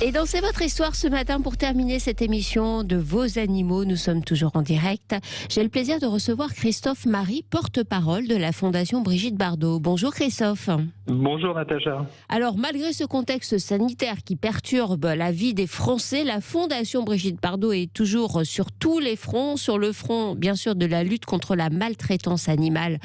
Et dans C'est votre histoire ce matin, pour terminer cette émission de vos animaux, nous sommes toujours en direct. J'ai le plaisir de recevoir Christophe Marie, porte-parole de la Fondation Brigitte Bardot. Bonjour Christophe. Bonjour Natacha. Alors malgré ce contexte sanitaire qui perturbe la vie des Français, la Fondation Brigitte Bardot est toujours sur tous les fronts, sur le front bien sûr de la lutte contre la maltraitance animale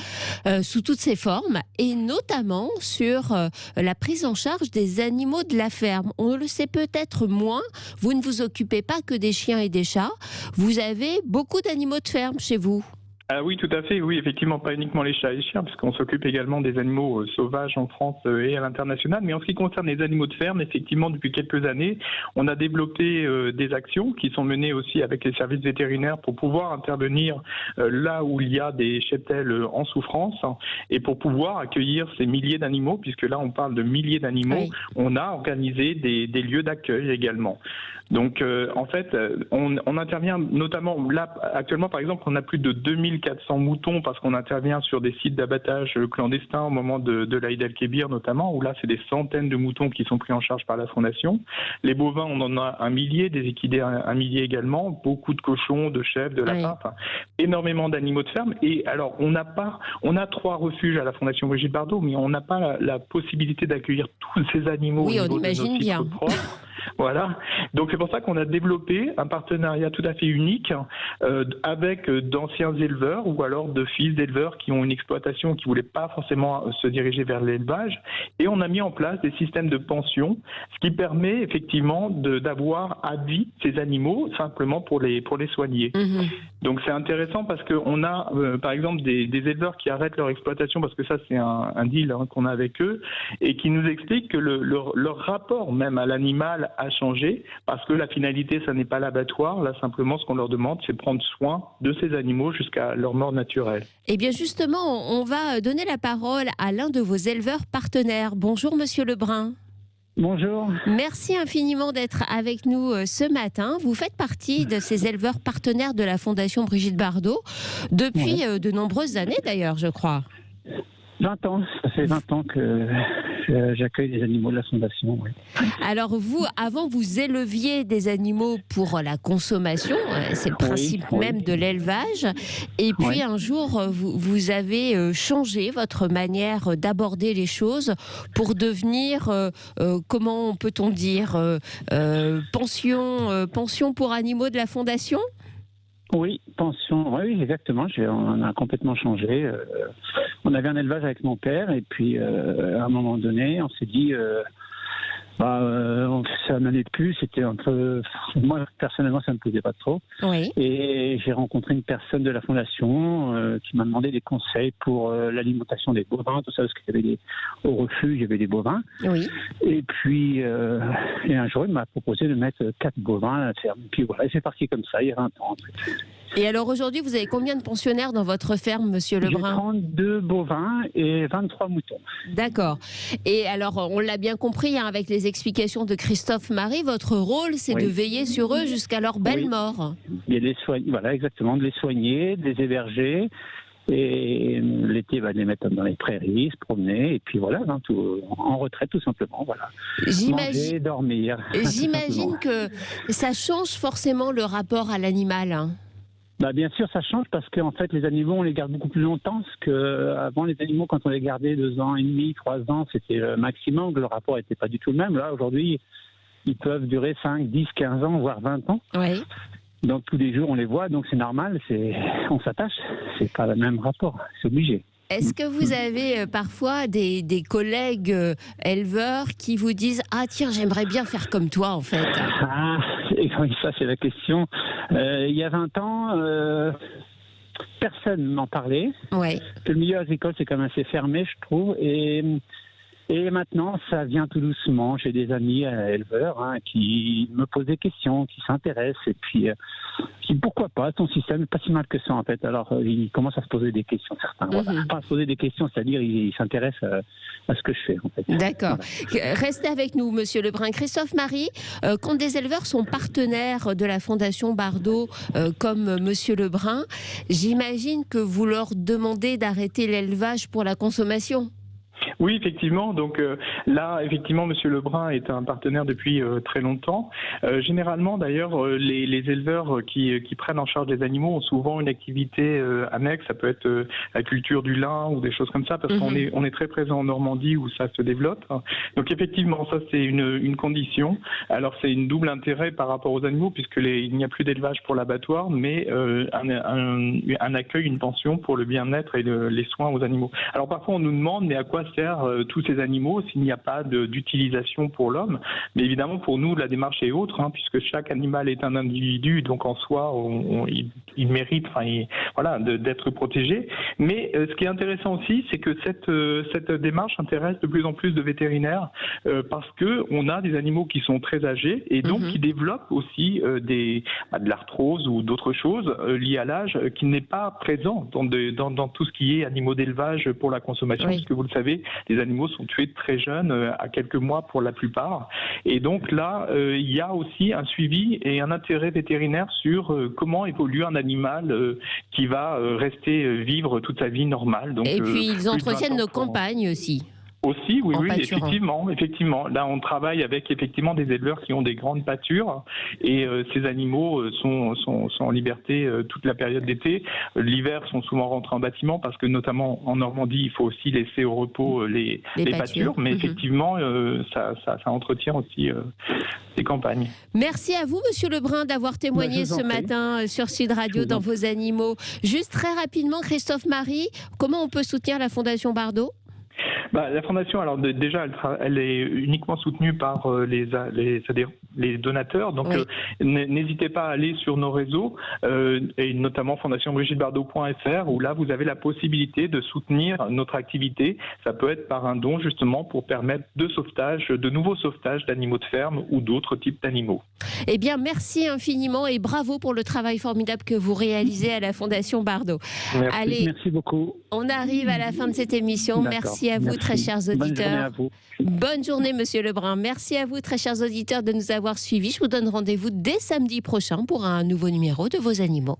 sous toutes ses formes, et notamment sur la prise en charge des animaux de la ferme. On le sait peut-être moins, vous ne vous occupez pas que des chiens et des chats, vous avez beaucoup d'animaux de ferme chez vous. Ah oui, tout à fait. Oui, effectivement, pas uniquement les chats et les chiens, puisqu'on s'occupe également des animaux sauvages en France et à l'international. Mais en ce qui concerne les animaux de ferme, effectivement, depuis quelques années, on a développé des actions qui sont menées aussi avec les services vétérinaires pour pouvoir intervenir là où il y a des cheptels en souffrance et pour pouvoir accueillir ces milliers d'animaux, puisque là, on parle de milliers d'animaux. Oui. On a organisé des lieux d'accueil également. Donc, en fait, on intervient notamment là, actuellement, par exemple, on a plus de 2400 moutons parce qu'on intervient sur des sites d'abattage clandestins au moment de l'Aïd el-Kébir notamment, où là, c'est des centaines de moutons qui sont pris en charge par la Fondation. Les bovins, on en a 1 millier, des équidés 1 millier également, beaucoup de cochons, de chèvres, de lapins, enfin, énormément d'animaux de ferme. Et alors, on a 3 refuges à la Fondation Brigitte Bardot, mais on n'a pas la possibilité d'accueillir tous ces animaux. Oui, au on niveau imagine de nos bien. sites propres. Voilà, donc c'est pour ça qu'on a développé un partenariat tout à fait unique avec d'anciens éleveurs ou alors de fils d'éleveurs qui ont une exploitation qui ne voulaient pas forcément se diriger vers l'élevage, et on a mis en place des systèmes de pension, ce qui permet effectivement d'avoir à vie ces animaux simplement pour les soigner. Mmh. Donc c'est intéressant parce qu'on a par exemple des éleveurs qui arrêtent leur exploitation parce que ça c'est un deal qu'on a avec eux, et qui nous expliquent que leur rapport même à l'animal a changé, parce que la finalité, ça n'est pas l'abattoir. Là, simplement, ce qu'on leur demande, c'est prendre soin de ces animaux jusqu'à leur mort naturelle. Eh bien, justement, on va donner la parole à l'un de vos éleveurs partenaires. Bonjour, Monsieur Lebrun. Bonjour. Merci infiniment d'être avec nous ce matin. Vous faites partie de ces éleveurs partenaires de la Fondation Brigitte Bardot depuis de nombreuses années, d'ailleurs, je crois. 20 ans, ça fait 20 ans que j'accueille des animaux de la Fondation. Oui. Alors vous, avant, vous éleviez des animaux pour la consommation, c'est le principe même de l'élevage, et puis un jour, vous avez changé votre manière d'aborder les choses pour devenir, comment peut-on dire, pension pour animaux de la Fondation ? Oui, pension, oui, exactement. On a complètement changé. On avait un élevage avec mon père, et puis à un moment donné, on s'est dit, ça n'allait plus. C'était un peu, moi personnellement, ça ne me plaisait pas trop. Oui. Et j'ai rencontré une personne de la Fondation qui m'a demandé des conseils pour l'alimentation des bovins, tout ça, parce qu'il y avait au refuge, il y avait des bovins. Oui. Et puis, et un jour, il m'a proposé de mettre 4 bovins à la ferme. Et puis voilà, c'est parti comme ça, il y a 20 ans en fait. Et alors aujourd'hui, vous avez combien de pensionnaires dans votre ferme, Monsieur Lebrun ? J'ai 32 bovins et 23 moutons. D'accord. Et alors, on l'a bien compris avec les explications de Christophe Marie, votre rôle, c'est de veiller sur eux jusqu'à leur belle mort. Il y a voilà, exactement, de les soigner, de les héberger. Et l'été, les mettre dans les prairies, se promener, et puis voilà, en retraite tout simplement, voilà. Manger, dormir. J'imagine que ça change forcément le rapport à l'animal, hein. Bien sûr, ça change parce qu'en fait, les animaux, on les garde beaucoup plus longtemps. Parce qu'avant, les animaux, quand on les gardait 2 ans et demi, 3 ans, c'était le maximum. Le rapport n'était pas du tout le même. Là, aujourd'hui, ils peuvent durer 5, 10, 15 ans, voire 20 ans. Oui. Donc, tous les jours, on les voit. Donc, c'est normal. On s'attache. C'est pas le même rapport. C'est obligé. Est-ce que vous avez parfois des collègues éleveurs qui vous disent « Ah tiens, j'aimerais bien faire comme toi en fait ». Et oui, ça c'est la question. Il y a 20 ans, personne n'en parlait. Ouais. Le milieu agricole c'est quand même assez fermé, je trouve. Et maintenant, ça vient tout doucement. J'ai des amis éleveurs qui me posent des questions, qui s'intéressent. Et puis, pourquoi pas, ton système n'est pas si mal que ça, en fait. Alors, ils commencent à se poser des questions, certains. Voilà. Pas à se poser des questions, c'est-à-dire ils s'intéressent à ce que je fais, en fait. D'accord. Voilà. Restez avec nous, Monsieur Lebrun. Christophe Marie, quand des éleveurs sont partenaires de la Fondation Bardot, comme Monsieur Lebrun, j'imagine que vous leur demandez d'arrêter l'élevage pour la consommation. Oui, effectivement. Donc là, effectivement, Monsieur Lebrun est un partenaire depuis très longtemps. Généralement, d'ailleurs, les éleveurs qui prennent en charge des animaux ont souvent une activité annexe. Ça peut être la culture du lin ou des choses comme ça, parce qu'on est très présent en Normandie où ça se développe. Donc effectivement, ça c'est une condition. Alors c'est une double intérêt par rapport aux animaux, puisque il n'y a plus d'élevage pour l'abattoir, mais un accueil, une pension pour le bien-être et les soins aux animaux. Alors parfois on nous demande, mais à quoi servent tous ces animaux s'il n'y a pas d'utilisation pour l'homme? Mais évidemment pour nous la démarche est autre, puisque chaque animal est un individu, donc en soi il mérite d'être protégé. Mais ce qui est intéressant aussi, c'est que cette démarche intéresse de plus en plus de vétérinaires parce qu'on a des animaux qui sont très âgés et donc qui développent aussi de l'arthrose ou d'autres choses liées à l'âge qui n'est pas présent dans tout ce qui est animaux d'élevage pour la consommation, puisque vous le savez, les animaux sont tués très jeunes, à quelques mois pour la plupart. Et donc là, il y a aussi un suivi et un intérêt vétérinaire sur comment évolue un animal qui va rester vivre toute sa vie normale. Donc, et puis ils entretiennent nos campagnes aussi. Aussi, oui, effectivement. Là, on travaille avec effectivement des éleveurs qui ont des grandes pâtures et ces animaux sont en liberté toute la période d'été. L'hiver, sont souvent rentrés en bâtiment parce que notamment en Normandie, il faut aussi laisser au repos les pâtures. Mais effectivement, ça entretient aussi les campagnes. Merci à vous, Monsieur Lebrun, d'avoir témoigné ce matin sur Sud Radio dans Vos Animaux. Juste très rapidement, Christophe Marie, comment on peut soutenir la Fondation Bardot ? La Fondation, alors déjà, elle est uniquement soutenue par les donateurs. Donc, n'hésitez pas à aller sur nos réseaux, et notamment fondationbrigidebardot.fr, où là, vous avez la possibilité de soutenir notre activité. Ça peut être par un don, justement, pour permettre de nouveaux sauvetages d'animaux de ferme ou d'autres types d'animaux. Eh bien, merci infiniment et bravo pour le travail formidable que vous réalisez à la Fondation Bardot. Merci beaucoup. On arrive à la fin de cette émission. Merci à vous, très chers auditeurs. Bonne journée à vous. Bonne journée, Monsieur Lebrun. Merci à vous, très chers auditeurs, de nous avoir suivis. Je vous donne rendez-vous dès samedi prochain pour un nouveau numéro de Vos Animaux.